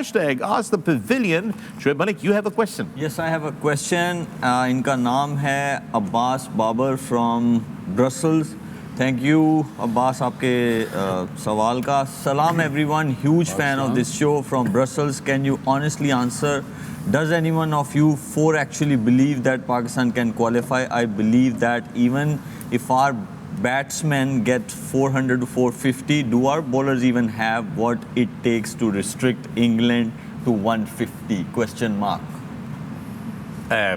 Hashtag Ask the Pavilion. Shoaib Malik, you have a question. Yes, I have a question. इनका नाम है Abbas Babar from Brussels. Thank you, Abbas, आपके सवाल का. Salam everyone, huge fan of this show from Brussels. Can you honestly answer, does anyone of you four actually believe that Pakistan can qualify? I believe that even if our batsmen get 400 to 450, do our bowlers even have what it takes to restrict England to 150? Question mark.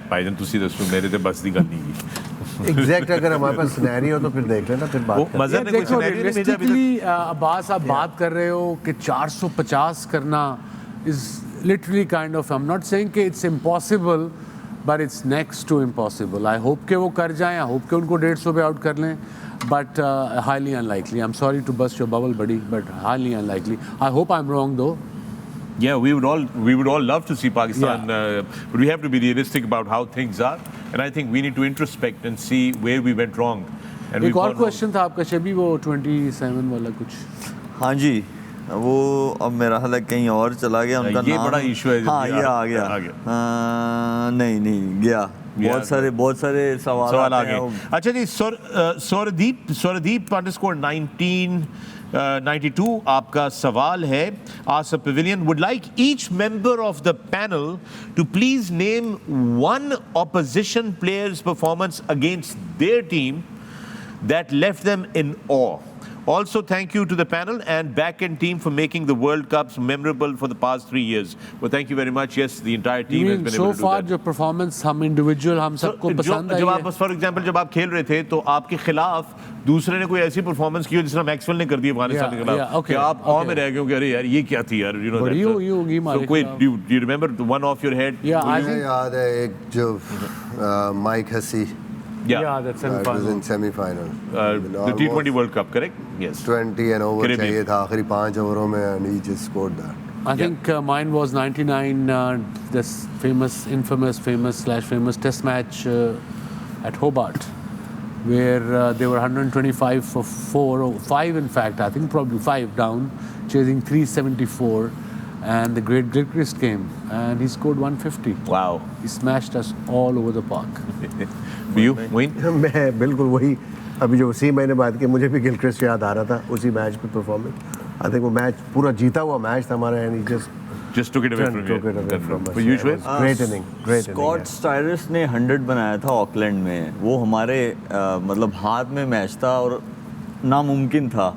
भाईजान तुसी दसो मेरे ते बस दी गल नहीं exact अगर हमारे पास सिनेरियो तो फिर देख लेना फिर बात मज़र ने कोई देखो सिनेरियो नहीं भेजा अभी रियलिस्टिकली अब्बास आप बात कर रहे हो कि 450 करना is literally kind of, I am not saying कि it's impossible but it's next to impossible. I hope के वो कर जाएं, आई होप के उनको 150 पे आउट कर लें, but highly unlikely. I am sorry to bust your bubble buddy, but highly unlikely. I hope I am wrong though. Yeah, we would all love to see Pakistan, but we have to be realistic about how things are, and I think we need to introspect and see where we went wrong. And एक और question था आपका शबी, वो 27 वाला कुछ. हाँ जी, वो अब मेरा हाल कहीं और चला गया उनका ये नाम. बड़ा इशू है. हाँ ये आ गया. नहीं गया. बहुत सारे सवाल आ गए. अच्छा जी, सौरदीप _19 92 आपका सवाल है. Ask the Pavilion would like each member of the panel to please name one opposition player's performance against their team that left them in awe. Also, thank you to the panel and back-end team for making the World Cups memorable for the past 3 years. Well, thank you very much. Yes, the entire team has been able to do that. जो performance हम individual हम सबको पसंद आई है. जब आप for example जब आप खेल रहे थे तो आपके खिलाफ दूसरे ने कोई ऐसी परफॉर्मेंस की हो जिसने मैक्सवेल ने कर दी अफगानिस्तान के खिलाफ, कि आप ऑन में रह गए कि अरे यार ये क्या थी यार, you know that. So wait, do you remember the one off your head? मुझे याद है एक जो Mike Hussey. Yeah, that's It was in semi-final. The T20 World Cup, correct? Yes. 20 and over चाहिए था आखिरी 5 ओवरों में, and he just scored that. I think mine was 99, this famous test match at Hobart, where they were 125 for 4 or 5 in fact, I think probably 5 down, chasing 374, and the great Gilchrist came and he scored 150. Wow. He smashed us all over the park. You, Moin? मैं बिल्कुल वही अभी जो उसी मैंने बात की, मुझे भी गिलक्रिस्ट याद आ रहा था उसी मैच पे परफॉर्मेंस. आई थिंक वो मैच पूरा जीता हुआ मैच था हमारा, and he just took it away from you. For you, Shoaib? Great inning. Scott Styris ने 100 बनाया था ऑकलैंड में. वो हमारे मतलब हाथ में मैच था और नामुमकिन था.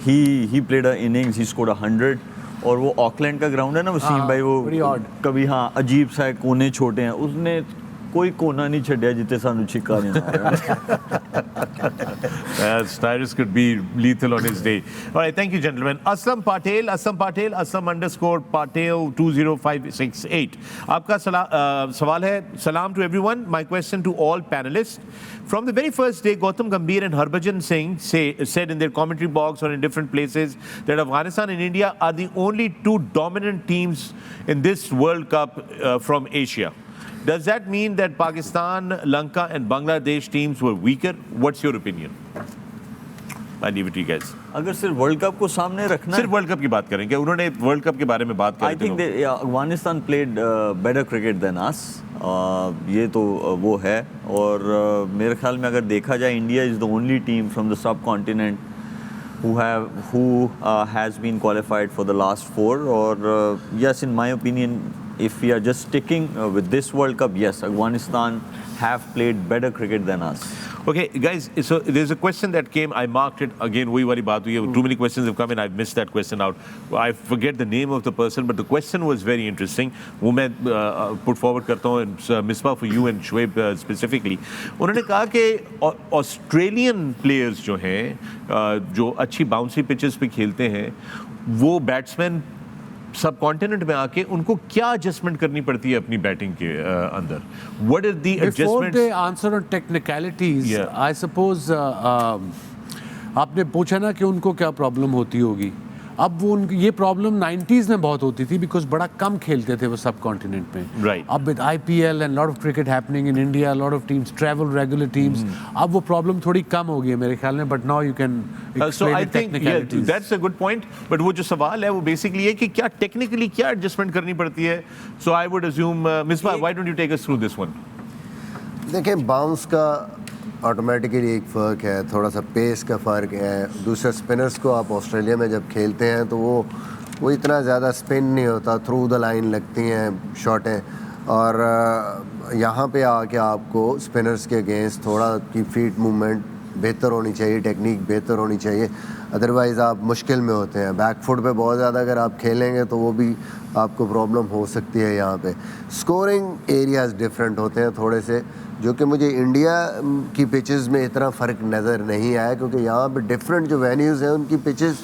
He played a innings, he scored 100. और वो ऑकलैंड का ग्राउंड है ना वसीम भाई, वो कभी हाँ अजीब सा है, कोने छोटे हैं, उसने कोई कोना नहीं छड़िया जिते सानू छिक्का नहीं मारा. Styrus could be lethal on his day. All right, thank you, gentlemen. Aslam Patel, _Patel 20568. आपका सवाल है. Salam to everyone. My question to all panelists. From the very first day, Gautam Gambhir and Harbhajan Singh said in their commentary box or in different places that Afghanistan and India are the only 2 dominant teams in this World Cup from Asia. Does that mean that Pakistan, Lanka and Bangladesh teams were weaker? What's your opinion? I'll leave it to you guys. अगर सिर्फ world cup को सामने रखना, सिर्फ world cup की बात करेंगे, उन्होंने वर्ल्ड कप के बारे में बात I think Afghanistan played better cricket than us. ये तो वो है. और मेरे ख्याल में अगर देखा जाए, India is the only team from the subcontinent who has been qualified for the last 4. Or yes, in my opinion, if we are just sticking with this World Cup, yes, Afghanistan have played better cricket than us. Okay, guys, so there's a question that came. I marked it again. वही वाली बात हुई है. Too many questions have come in. I've missed that question out. I forget the name of the person, but the question was very interesting. वो मैं put forward करता हूँ, Misbah, for you and Shoaib specifically. उन्होंने कहा कि Australian players जो हैं, जो अच्छी बाउंसी पिचेस पे खेलते हैं, वो बैट्समैन सब कॉन्टिनेंट में आके उनको क्या एडजस्टमेंट करनी पड़ती है अपनी बैटिंग के अंदर? What is the adjustment? Before they answer on technicalities, I suppose आपने पूछा ना कि उनको क्या प्रॉब्लम होती होगी. अब वो ये प्रॉब्लम 90s में बहुत होती थी बिकॉज बड़ा कम खेलते थे वो सब कॉन्टिनेंट में. Right. अब with IPL and lot of cricket happening in India, lot of teams travel, regular teams, अब वो प्रॉब्लम थोड़ी कम हो गई है मेरे ख्याल में. But now you can So I think that's a good point. But वो जो सवाल है वो बेसिकली है कि क्या टेक्निकली क्या एडजस्टमेंट करनी पड़ती है. So I would assume Misbah, why don't you take us through this one? देखें, बाउंस का ऑटोमेटिकली एक फ़र्क है, थोड़ा सा पेस का फ़र्क है. दूसरे स्पिनर्स को आप ऑस्ट्रेलिया में जब खेलते हैं तो वो इतना ज़्यादा स्पिन नहीं होता, थ्रू द लाइन लगती हैं शॉटें. और यहाँ पे आके आपको स्पिनर्स के अगेंस्ट थोड़ा की फीट मूवमेंट बेहतर होनी चाहिए, टेक्निक बेहतर होनी चाहिए, अदरवाइज़ आप मुश्किल में होते हैं. बैक फुट पे बहुत ज़्यादा अगर आप खेलेंगे तो वो भी आपको प्रॉब्लम हो सकती है. यहाँ पे स्कोरिंग एरियाज़ डिफरेंट होते हैं थोड़े से, जो कि मुझे इंडिया की पिचेस में इतना फ़र्क नज़र नहीं आया, क्योंकि यहाँ पे डिफरेंट जो वेन्यूज़ हैं उनकी पिचेस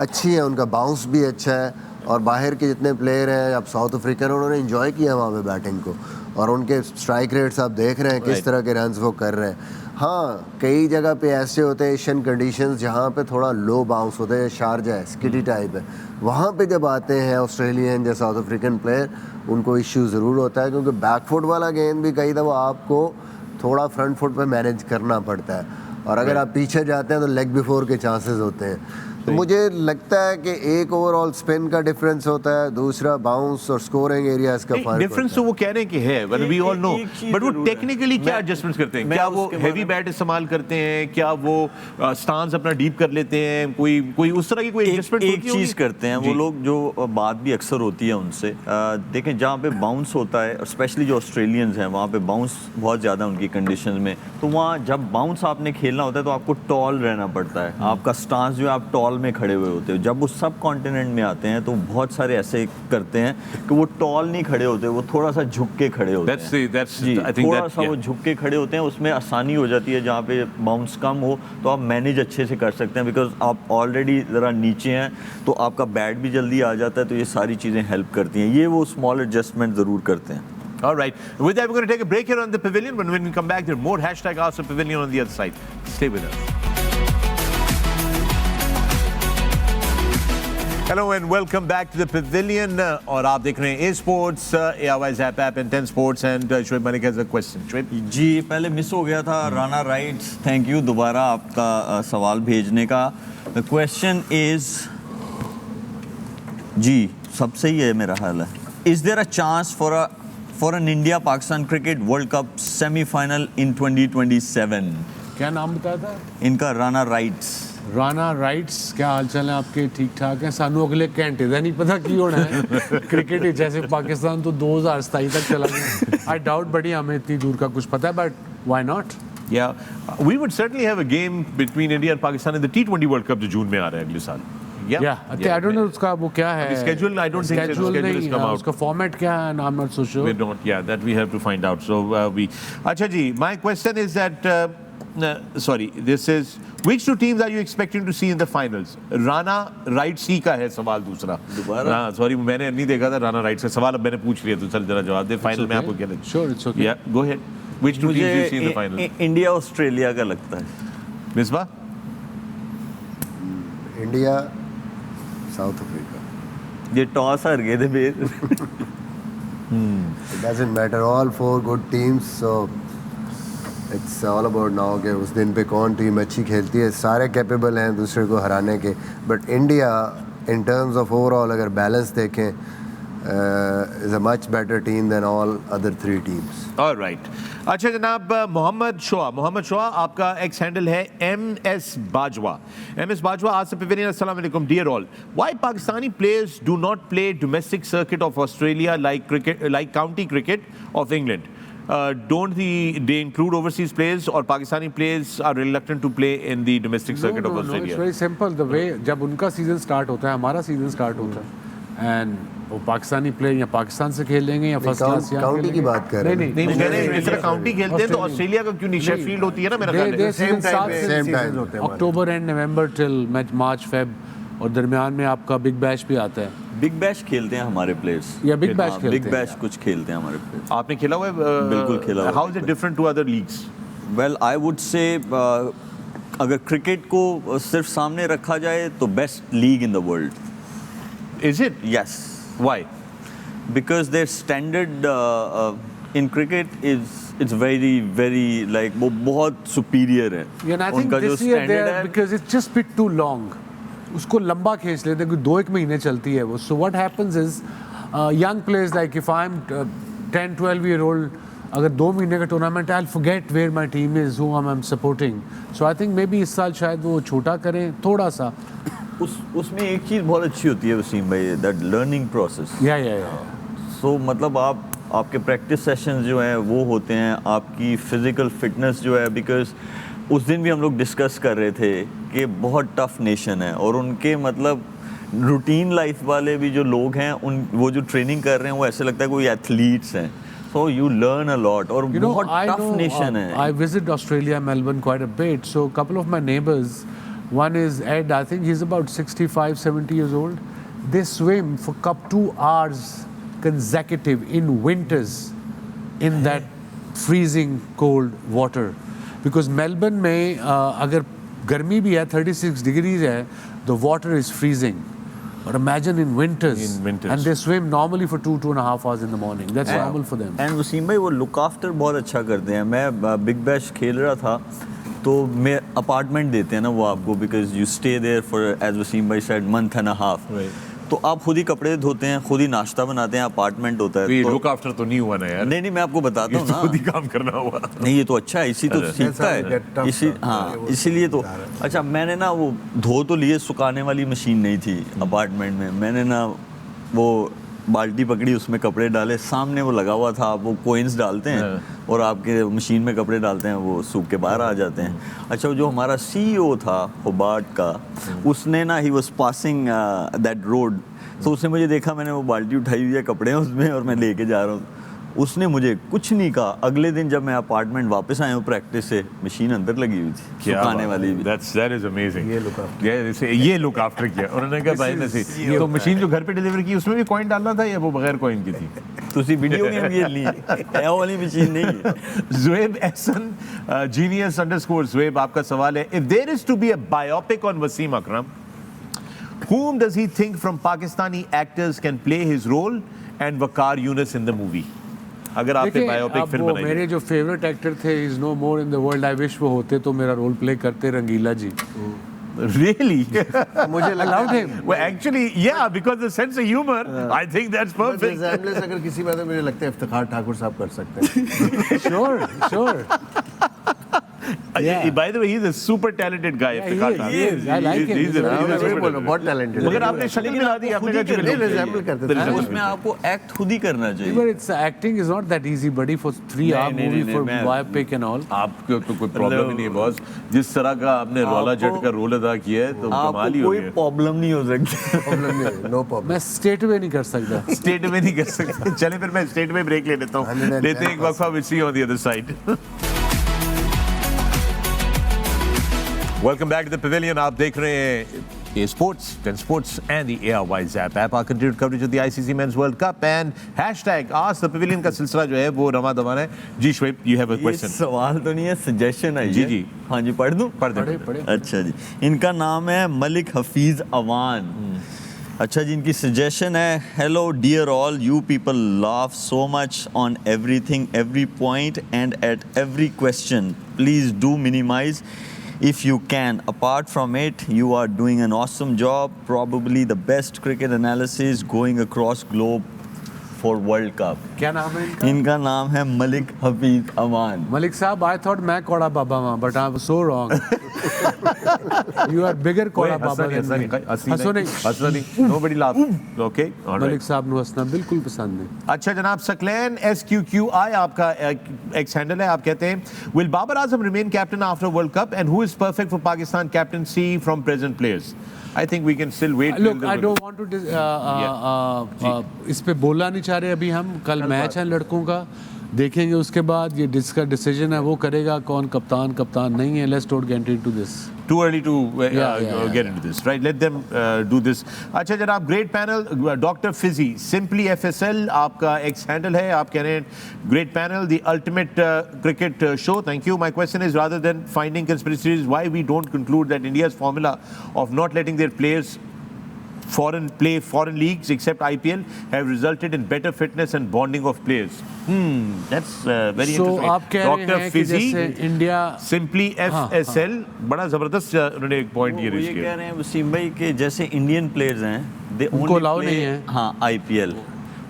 अच्छी हैं, उनका बाउंस भी अच्छा है. और बाहर के जितने प्लेयर हैं, अब साउथ अफ्रीकन, उन्होंने इन्जॉय किया वहाँ पे बैटिंग को, और उनके स्ट्राइक रेट्स आप देख रहे हैं किस तरह के रन्स वो कर रहे हैं. हाँ, कई जगह पे ऐसे होते हैं एशियन कंडीशंस जहाँ पे थोड़ा लो बाउंस होते हैं, शारजा है, स्किटी टाइप है, वहाँ पे जब आते हैं ऑस्ट्रेलियन या साउथ अफ्रीकन प्लेयर, उनको इश्यू ज़रूर होता है, क्योंकि बैक फुट वाला गेंद भी कई दफ़ा आपको थोड़ा फ्रंट फुट पे मैनेज करना पड़ता है, और अगर आप पीछे जाते हैं तो लेग बिफोर के चांसेस होते हैं. तो मुझे लगता है कि एक ओवरऑल स्पिन का डिफरेंस होता है, दूसरा बाउंस और स्कोरिंग एरियाज का फर्क. डिफरेंस तो वो कह रहे हैं कि है, but we all know, but वो टेक्निकली क्या एडजस्टमेंट्स करते हैं? क्या वो हैवी बैट इस्तेमाल करते हैं? क्या वो स्टांस अपना डीप कर लेते हैं? कोई उस तरह की कोई एडजस्टमेंट? एक चीज़ करते हैं वो लोग, जो बात भी अक्सर होती है उनसे, देखें जहाँ पे बाउंस होता है, स्पेशली जो ऑस्ट्रेलियंस हैं वहाँ पे बाउंस बहुत ज़्यादा उनकी कंडीशन में, तो वहाँ जब बाउंस आपने खेलना होता है तो आपको टॉल रहना पड़ता है. आपका स्टांस जो है, आप टॉल में खड़े हुए होते हो. जब वो सब कॉन्टिनेंट में आते हैं तो बहुत सारे ऐसे करते हैं कि वो टॉल नहीं खड़े होते, वो थोड़ा सा झुक के खड़े होते हैं. थोड़ा सा वो झुक के खड़े होते हैं, उसमें आसानी हो जाती है. जहाँ पे बाउंस कम हो तो आप मैनेज अच्छे से कर सकते हैं, बिकॉज आप ऑलरेडी ज़रा नीचे हैं तो आपका बैट भी जल्दी आ जाता है. तो ये सारी चीज़ें हेल्प करती हैं, ये वो स्मॉल एडजस्टमेंट ज़रूर करते हैं. All right. With that, we're going to take a break here on the Pavilion. When we come back, there's more hashtag Ask the Pavilion on the other side. Stay with us. Hello and welcome back to the Pavilion. और आप देख रहे हैं A-Sports, ARY's app and 10 Sports, and Shoaib Malik has a question. Shoaib? जी, पहले miss हो गया था. Rana rights, thank you दोबारा आपका सवाल भेजने का. The question is, जी सबसे ही है मेरा ख्याल है, is there a chance for an India Pakistan Cricket World Cup semi-final in 2027? क्या नाम बताया था इनका? राना राइट्स. राना राइट्स, क्या हालचाल है आपके? ठीक ठाक है. सानू अगले घंटे का नहीं पता की होना है. क्रिकेट जैसे पाकिस्तान तो 2027 तक चला गया. आई डाउट बड़ी हमें इतनी दूर का कुछ पता है, but why not. Yeah, we would certainly have a game between India and Pakistan in the T20 World Cup जो जून में आ रहा है अगले साल. I don't know उसका वो क्या है. Schedule, I don't think schedule has come out. उसका format क्या है? I'm not so sure. We don't. Yeah, that we have to find out. So अच्छा जी, my question is that. Sorry, this is which two teams are you expecting to see in the finals? Rana rights ही का है सवाल दूसरा. हाँ, sorry मैंने नहीं देखा था राना राइट्स का सवाल, अब मैंने पूछ लिया तो चल जरा जवाब दे. फाइनल में आपको क्या लगता है? Sure, it's okay. Yeah, go ahead. Which two teams do you see in the final? India Australia का लगता है. मिसबा? India South Africa. ये टॉस हार गए थे फिर. It doesn't matter, all four good teams, so it's all about now कि उस दिन पे कौन टीम अच्छी खेलती है. सारे कैपेबल हैं दूसरे को हराने के, but India in terms of overall अगर बैलेंस देखें is a much better team than all other three teams. All right. अच्छा जनाब, मोहम्मद शोआ आपका एक्स हैंडल है MS बाजवा. MS बाजवा आज से Pavilion. अस्सलाम वालेकुम dear all. Why Pakistani players do not play domestic circuit of Australia like county cricket of England? Don't they include overseas players, or Pakistani players are reluctant to play in the domestic circuit of Australia? No, it's very simple. The way जब उनका season start होता है, हमारा season start होता है, and वो Pakistani player या पाकिस्तान से खेल लेंगे या फर्स्ट क्लास या काउंटी की बात कर रहे हैं. नहीं इस तरह काउंटी खेलते हैं तो ऑस्ट्रेलिया का क्यों नहीं? शेफील्ड होती है ना मेरा ख्याल है. सेम टाइम होते हैं. October and November till March Feb, और दरमियान में आपका बिग बैश भी आता है. बिग बैश खेलते हैं हमारे प्लेयर्स. या बिग बैश खेलते हैं. बिग बैश कुछ खेलते हैं हमारे प्लेयर्स. आपने खेला हुआ है? बिल्कुल खेला हुआ है. How is it different to other leagues? Well I would say अगर क्रिकेट को सिर्फ सामने रखा जाए तो best league in the world. Is it? Yes. Why? Because their standard in cricket is it's very like वो बहुत superior है. Yeah, and I think उनका जो this year standard they are, है because it's just bit too long. उसको लंबा खींच लेते हैं, 2-1 महीने चलती है वो. So what happens is young players, like if I'm 10-12-year-old, अगर 2 महीने का tournament, I'll forget where my team is, who I'm supporting. So I think maybe इस साल शायद वो छोटा करें थोड़ा सा. उसमें एक चीज़ बहुत अच्छी होती है वसीम भाई, that learning process. Yeah. So मतलब आपके प्रैक्टिस सेशंस जो हैं वो होते हैं, आपकी फिजिकल फिटनेस जो है, बिकॉज उस दिन भी हम लोग डिस्कस कर रहे थे कि बहुत टफ नेशन है और उनके मतलब रूटीन लाइफ वाले भी जो लोग हैं वो जो ट्रेनिंग कर रहे हैं वो ऐसे लगता है कोई एथलीट्स हैं. So you learn a lot और बहुत टफ नेशन है. I visit Australia, Melbourne quite a bit. So a couple of my neighbors, one is Ed, I think he's about 65-70 years old. They swim for 2 hours consecutive in winters in that freezing cold water. Because Melbourne में अगर गर्मी भी है 36 degrees है, the water is freezing. But imagine in winters. And they swim normally for 2.5 hours in the morning. That's normal for them. And Wasim भाई वो look after बहुत अच्छा करते हैं. मैं बिग बैश खेल रहा था तो मैं अपार्टमेंट देते हैं ना वो आपको, because you stay there for, as Wasim भाई said, month and a half. तो आप खुद ही कपड़े धोते हैं, खुद ही नाश्ता बनाते हैं, अपार्टमेंट होता है. तो लुक आफ्टर तो नहीं हुआ ना यार. नहीं मैं आपको बताता हूँ ना, खुद ही काम करना हुआ. नहीं ये तो अच्छा है, इसी तो सीखता है. इसीलिए तो अच्छा. मैंने ना वो धो तो लिए, सुखाने वाली मशीन नहीं थी अपार्टमेंट में. मैंने ना वो बाल्टी पकड़ी, उसमें कपड़े डाले, सामने वो लगा हुआ था, आप वो कोइंस डालते हैं और आपके मशीन में कपड़े डालते हैं, वो सूख के बाहर आ जाते हैं. अच्छा जो हमारा CEO था होबार्ट का, उसने ना he was passing that road, तो उसने मुझे देखा, मैंने वो बाल्टी उठाई हुई है, कपड़े हैं उसमें और मैं लेके जा रहा हूँ. उसने मुझे कुछ नहीं कहा. अगले दिन जब मैं अपार्टमेंट वापस आया हूँ प्रैक्टिस से, मशीन अंदर लगी हुई थी, सुखाने वाली भी. That is amazing. ये लुक आफ्टर किया उन्होंने कहा भाई ने सी. तो मशीन जो घर पे डिलीवर की उसमें भी कॉइन डालना था या वो बगैर कॉइन की थी? तुसी वीडियो गेम ये ली है, वो वाली मशीन नहीं है. ज़ुएब एहसन genius_Zueb, आपका सवाल है, if there is to be a biopic on Wasim Akram, whom does he think from Pakistani actors can play his role and Waqar Yunus in the movie? अगर आपने बायोपिक फिल्म बनाई. मेरे जो फेवरेट एक्टर थे, he is no more in the world, I wish वो होते तो मेरा रोल प्ले करते, रंगीला जी. Really? मुझे Allowed him. Well, actually, yeah, because the sense of humor, I think that's perfect. Resemblance अगर किसी बात में मुझे लगता है इफ्तिखार ठाकुर साहब कर सकते हैं. Sure. Yeah. By the way, he's a super talented guy. He is. I like him. He's बहुत talented. मगर आपने शक्ल मिला दी, आपने कहा नहीं रिजेम्बल करते थे. उसमें आपको एक्ट खुद ही करना चाहिए. But it's acting is not that easy, buddy, for 3-hour movie for biopic and all. आपको तो कोई प्रॉब्लम ही नहीं है बॉस. जिस तरह का आपने रोला जट का रोल अदा किया है तो कमाल ही हो गया. कोई प्रॉब्लम नहीं हो सकती. प्रॉब्लम नहीं, नो प्रॉब्लम. मैं स्टेट में नहीं कर सकता. स्टेट में नहीं कर सकते. चले फिर मैं स्टेट में ब्रेक ले लेता हूँ. लेते हैं एक वक्फा, will see on the other side. Welcome back to the Pavilion. आप देख रहे हैं Sports, 10 Sports and the ARY Zap app. Our continued coverage of the ICC Men's World Cup and hashtag Ask the Pavilion का सिलसिला जो है वो रमा दमा है. जी Shoaib, you have a question. ये सवाल तो नहीं है, सजेशन है. जी. हाँ जी, पढ़ दूँ? पढ़े. अच्छा जी, इनका नाम है मलिक हफीज अवान. अच्छा जी, इनकी सजेशन है, hello dear all, you people laugh so much on everything, every point and at every question. Please do minimize if you can. Apart from it, you are doing an awesome job, probably the best cricket analysis going across globe for World Cup. क्या नाम है इनका? इनका नाम है Malik Hafeez Awan. Malik Saab, I thought मैं कोड़ा बाबा माँ, but I was so wrong. You are bigger Koda Baba than me. हंसो नहीं. Nobody laugh. Okay. All right. Malik साहब नु हंसना बिल्कुल पसंद नहीं. अच्छा जनाब, सकलैन SQQI आपका एक्स हैंडल है. आप कहते हैं, will Babar Azam remain captain after World Cup and who is perfect for Pakistan captaincy from present players? I think we can still wait. Look, I don't want to इस पे बोलना नहीं चाह रहे अभी हम. कल मैच है लड़कों का, देखेंगे उसके बाद ये जिसका डिसीजन है वो करेगा कौन कप्तान नहीं है. Let's don't get into this. Too early to get into this, right? Let them do this. अच्छा जनाब, great panel. Dr. Fizzy, Simply FSL आपका X handle है. आप कह रहे हैं great panel, the ultimate cricket show. Thank you. My question is, rather than finding conspiracies, why we don't conclude that India's formula of not letting their players foreign leagues except IPL have resulted in better fitness and bonding of players. That's very So interesting. आप कह रहे हैं कि जैसे India Simply FSL बड़ा जबरदस्त उन्होंने एक पॉइंट ये वो रेज ये किया। कह रहे हैं वसीम भाई कि जैसे इंडियन प्लेयर्स हैं दे उनको ओनली allow नहीं है। हाँ IPL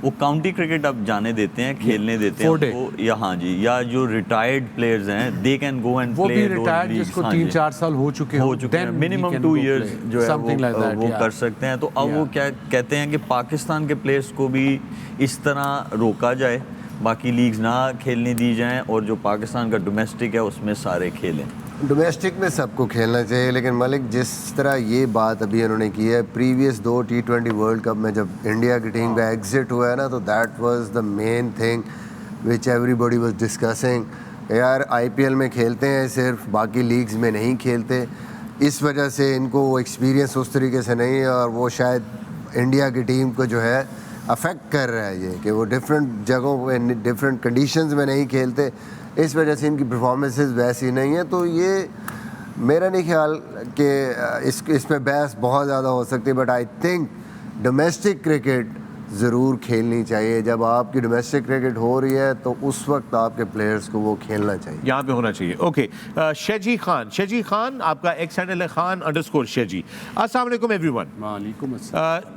वो काउंटी क्रिकेट अब जाने देते हैं खेलने देते हैं 4 day। उनको या हाँ जी या जो रिटायर्ड प्लेयर्स हैं दे कैन गो एंड वो प्ले भी रिटायर्ड जिसको 3-4 साल हो चुके हैं मिनिमम 2 years जो है वो कर सकते हैं। तो अब वो क्या कहते हैं कि पाकिस्तान के प्लेयर्स को भी इस तरह रोका जाए, बाकी लीग्स ना खेलने दी जाएं और जो पाकिस्तान का डोमेस्टिक है उसमें सारे खेलें। डोमेस्टिक में सबको खेलना चाहिए, लेकिन मलिक जिस तरह ये बात अभी उन्होंने की है, प्रीवियस 2 T20 वर्ल्ड कप में जब इंडिया की टीम का एग्जिट हुआ है ना, तो that was the main thing which everybody was discussing. यार IPL में खेलते हैं सिर्फ, बाकी लीग्स में नहीं खेलते, इस वजह से इनको वो एक्सपीरियंस उस तरीके से नहीं है और वो शायद इंडिया की टीम को जो है अफेक्ट कर रहा है ये कि वो डिफरेंट जगहों पे डिफरेंट कंडीशंस में नहीं खेलते, इस वजह से इनकी परफॉर्मेंसेस वैसी नहीं है। तो ये मेरा नहीं ख्याल कि इस पे बहस बहुत ज़्यादा हो सकती है, but I think domestic cricket ज़रूर खेलनी चाहिए। जब आपकी डोमेस्टिक क्रिकेट हो रही है तो उस वक्त आपके प्लेयर्स को वो खेलना चाहिए, यहाँ पे होना चाहिए। ओके, शेजी खान आपका एक्स हैंडल है खान_शेजी। अस्सलाम वालेकुम एवरीवन। वालेकुम अस्सलाम।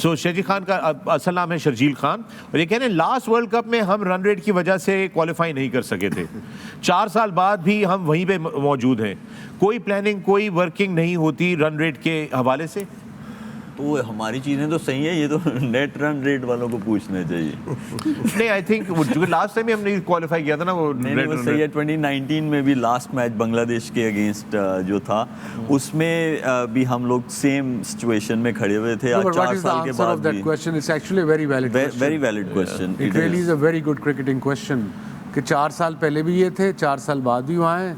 सो शेजी खान का असल नाम है शर्जील खान, और ये कह रहे हैं लास्ट वर्ल्ड कप में हम रन रेट की वजह से क्वालिफाई नहीं कर सके थे। 4 साल बाद भी हम वहीं पे मौजूद हैं, कोई प्लानिंग कोई वर्किंग नहीं होती रन रेट के हवाले से। तो हमारी चीज़ें तो सही है, ये तो नेट रन रेट वालों को पूछना चाहिए। नहीं, आई थिंक क्योंकि लास्ट टाइम हमने क्वालिफाई किया था ना, वो नहीं वो सही है। 2019 में भी लास्ट मैच बांग्लादेश के अगेंस्ट जो था उसमें भी हम लोग सेम सिचुएशन में खड़े हुए थे। 4 साल के बाद भी very valid question. It really is a very good cricketing question कि 4 साल पहले भी ये थे, 4 साल बाद भी वहाँ हैं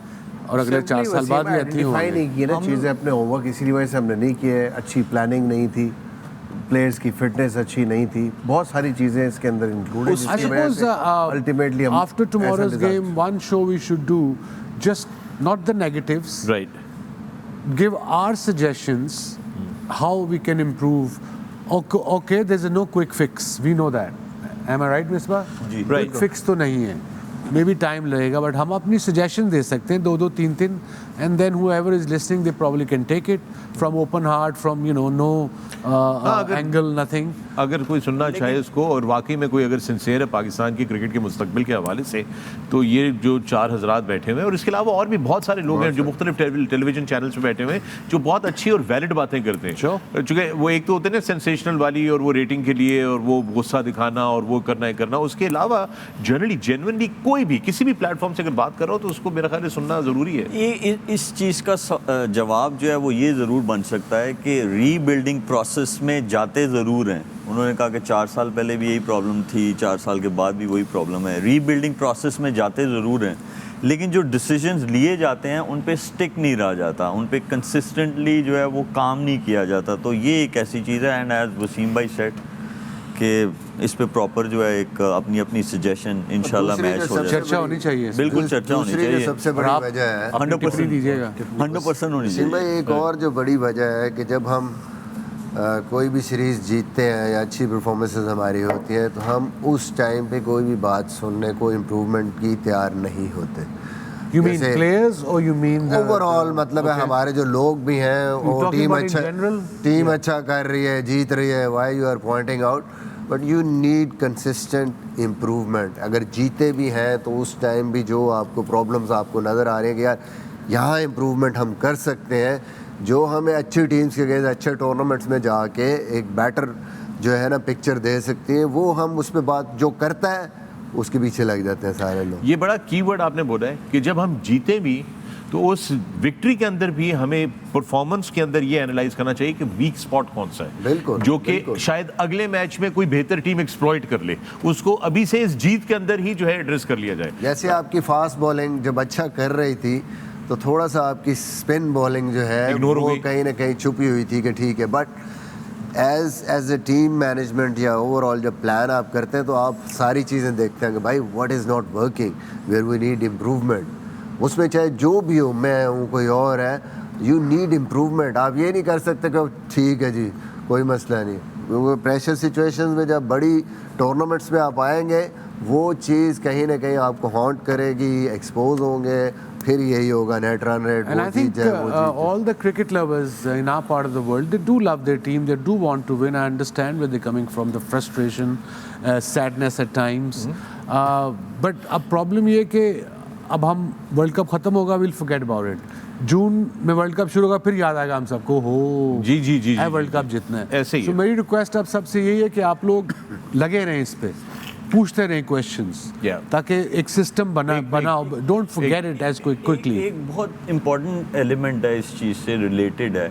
और अगले 4 साल बाद भी अच्छी होंगे। नहीं किए ना चीज़ें, अपने होमवर्क इसी वजह से हमने नहीं किए, अच्छी प्लानिंग नहीं थी, प्लेयर्स की फिटनेस अच्छी नहीं थी, बहुत सारी चीज़ें इसके अंदर इंक्लूडेड जिसकी वजह से अल्टीमेटली हम after tomorrow's game one show we should do just not the negatives, right, give our suggestions how we can improve. Okay, there is no quick fix, we know that, am I right Misbah? जी, quick fix तो नहीं है, maybe time लगेगा, but हम अपनी suggestion दे सकते हैं 2-2 3-3, and then whoever is listening they probably can take it from open heart, from no angle, nothing. अगर कोई सुनना चाहे उसको और वाकई में कोई अगर सिंसियर है पाकिस्तान की क्रिकेट के मुस्तकबिल के हवाले से, तो ये जो 4 हज़रात बैठे हुए हैं, और इसके अलावा और भी बहुत सारे लोग हैं जो मुख्तलिफ टेलीविजन चैनल्स पे बैठे हुए हैं जो बहुत अच्छी और वैलिड बातें करते हैं। चूँकि वो एक तो होते हैं ना सेंसेशनल वाली, और वो रेटिंग के लिए और वो गुस्सा दिखाना और वो करना, उसके अलावा जनरली जेन्युइनली कोई भी किसी भी प्लेटफॉर्म से अगर बात कर रहा हो तो उसको मेरा ख्याल है सुनना ज़रूरी है। इस चीज़ का जवाब जो है वो ये ज़रूर बन सकता है कि रीबिल्डिंग प्रोसेस में जाते ज़रूर हैं। उन्होंने कहा कि 4 साल पहले भी यही प्रॉब्लम थी, 4 साल के बाद भी वही प्रॉब्लम है। रीबिल्डिंग प्रोसेस में जाते ज़रूर हैं, लेकिन जो डिसीजंस लिए जाते हैं उन पे स्टिक नहीं रहा जाता, उन पे कंसिस्टेंटली जो है वो काम नहीं किया जाता। तो ये एक ऐसी चीज़ है, एंड एज वसीम भाई सेड कि इस पे प्रॉपर जो है एक अपनी सजेशन इंशाल्लाह मैच हो जाए, चर्चा होनी चाहिए, बिल्कुल चर्चा होनी चाहिए। सबसे बड़ी वजह है 100% दीजिएगा, 100% होनी चाहिए। भाई एक और जो बड़ी वजह है कि जब हम कोई भी सीरीज़ जीतते हैं या अच्छी परफॉर्मेंसेस हमारी होती हैं, तो हम उस टाइम पे कोई भी बात सुनने को इम्प्रूवमेंट की तैयार नहीं होते। You mean players or you mean overall मतलब है हमारे जो लोग भी हैं, वो टीम अच्छा कर रही है, जीत रही है, why you are pointing out, but you need consistent improvement. अगर जीते भी हैं तो उस टाइम भी जो आपको प्रॉब्लम्स आपको नज़र आ रही हैं कि यार यहाँ इम्प्रूवमेंट हम कर सकते हैं, जो हमें अच्छी टीम्स के अगेंस्ट अच्छे टूर्नामेंट्स में जाके एक बेटर जो है ना पिक्चर दे सकती है, वो हम उस पर बात जो करता है उसके पीछे लग जाते हैं सारे लोग। ये बड़ा कीवर्ड आपने बोला है कि जब हम जीते भी तो उस विक्ट्री के अंदर भी हमें परफॉर्मेंस के अंदर ये एनालाइज करना चाहिए कि वीक स्पॉट कौन सा है, बिल्कुल, जो कि शायद अगले मैच में कोई बेहतर टीम एक्सप्लॉइट कर ले, उसको अभी से इस जीत के अंदर ही जो है एड्रेस कर लिया जाए। जैसे आपकी फास्ट बॉलिंग जब अच्छा कर रही थी तो थोड़ा सा आपकी स्पिन बॉलिंग जो है वो कहीं ना कहीं छुपी हुई थी कि ठीक है, but as a team management या ओवरऑल जब प्लान आप करते हैं तो आप सारी चीज़ें देखते हैं कि भाई what is not working, where we need improvement. उसमें चाहे जो भी हो, मैं हूँ कोई और है, यू नीड इम्प्रूवमेंट। आप ये नहीं कर सकते कि ठीक है जी कोई मसला नहीं, क्योंकि प्रेशर सिचुएशंस में जब बड़ी टूर्नामेंट्स में आप आएंगे वो चीज़ कहीं ना कहीं आपको हॉन्ट करेगी, एक्सपोज होंगे, फिर यही होगा net run rate And I think all the cricket lovers in our part of the world, they do love their team, they do want to win. I understand where they're coming from, the frustration, sadness at times. But अब problem ये है कि अब हम world cup खत्म होगा, we'll forget about it. जून में world cup शुरू होगा, फिर याद आएगा हम सबको, हो जी जी जी है वर्ल्ड कप जीतना है. ऐसे ही So मेरी रिक्वेस्ट अब सबसे यही है कि आप लोग लगे रहें इस पे, पूछते रहें क्वेश्चंस, ताकि एक सिस्टम बनाओ. Don't forget it as quickly. एक बहुत इम्पोर्टेंट एलिमेंट है इस चीज़ से रिलेटेड है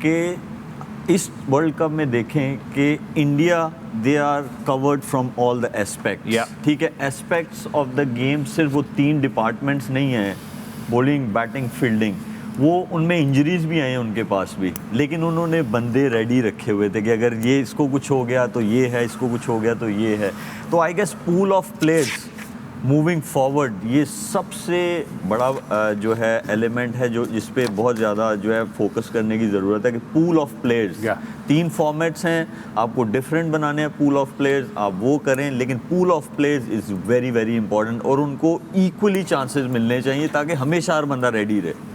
कि इस वर्ल्ड कप में देखें कि India they are covered from all the aspects. ठीक है, एस्पेक्ट्स ऑफ द गेम सिर्फ वो 3 डिपार्टमेंट्स नहीं हैं, बॉलिंग, बैटिंग, फील्डिंग. वो उनमें इंजरीज भी आई उनके पास भी, लेकिन उन्होंने बंदे रेडी रखे हुए थे कि अगर ये इसको कुछ हो गया तो ये है, इसको कुछ हो गया तो ये है. तो I guess pool of players moving forward ये सबसे बड़ा जो है एलिमेंट है जो जिस पे बहुत ज़्यादा जो है फोकस करने की ज़रूरत है कि पूल ऑफ प्लेयर्स. 3 फॉर्मेट्स हैं, आपको डिफरेंट बनाने हैं पूल ऑफ प्लेयर्स, आप वो करें, लेकिन pool of players is very very important और उनको इक्वली चांसेस मिलने चाहिए ताकि हमेशा हर बंदा रेडी रहे.